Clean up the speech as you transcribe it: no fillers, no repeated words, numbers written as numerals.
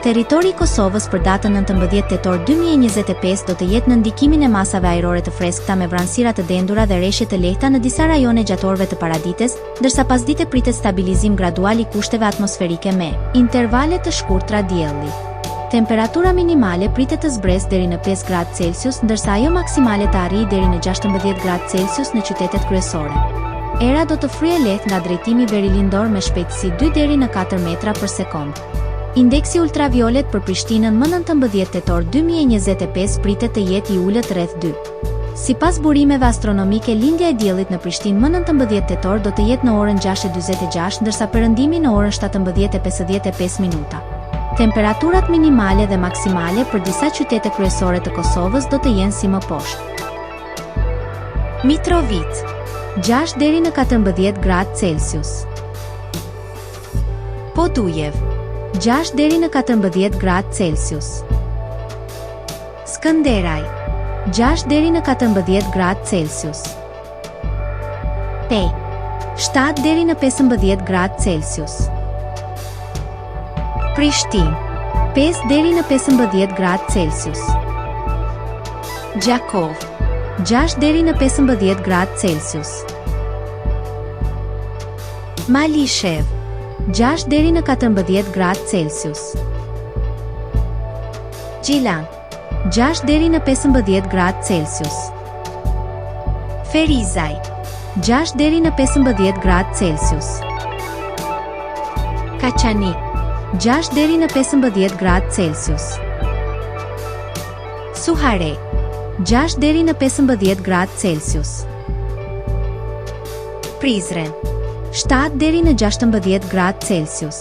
Territori i Kosovës për datën 19 tetor 2025 do të jetë në ndikimin e masave ajrore të freskëta me vranësira të dendura dhe rreshje të lehta në disa rajone gjatorëve të paradites, ndërsa pasdite pritet stabilizim gradual i kushteve atmosferike me intervale të shkurtra dielli. Temperatura minimale pritet të zbresë deri në 5 gradë Celsius, ndërsa ajo maksimale të arrijë deri në 16 gradë Celsius në qytetet kryesore. Era do të fryejë lehtë nga drejtimi verilindor me shpejtësi 2 deri në 4 metra për sekond. Indeksi ultraviolet për Prishtinën më 19 tetor 2025 pritet të jetë i ulët rreth 2. Sipas burimeve astronomike, lindja e diellit në Prishtinë më 19 tetor do të jetë në orën 6:46, ndërsa perëndimi në orën 17:55 minuta. Temperaturat minimale dhe maksimale për disa qytete kryesore të Kosovës do të jenë si më poshtë. Mitrovica 6 deri në 14 gradë Celsius. Podujev 6 deri në 14 gradë Celsius. Skënderaj 6 deri në 14 gradë Celsius. Pej 7 deri në 15 gradë Celsius. Prishtinë 5 deri në 15 gradë Celsius. Gjakov 6 deri në 15 gradë Celsius. Malishev 6 deri në 14 gradë Celsius. Gjilan 6 deri në 15 gradë Celsius. Ferizaj 6 deri në 15 gradë Celsius. Kaçani 6 deri në 15 gradë Celsius. Suhare 6 deri në 15 gradë Celsius. Prizren 7 deri në 16 gradë Celsius.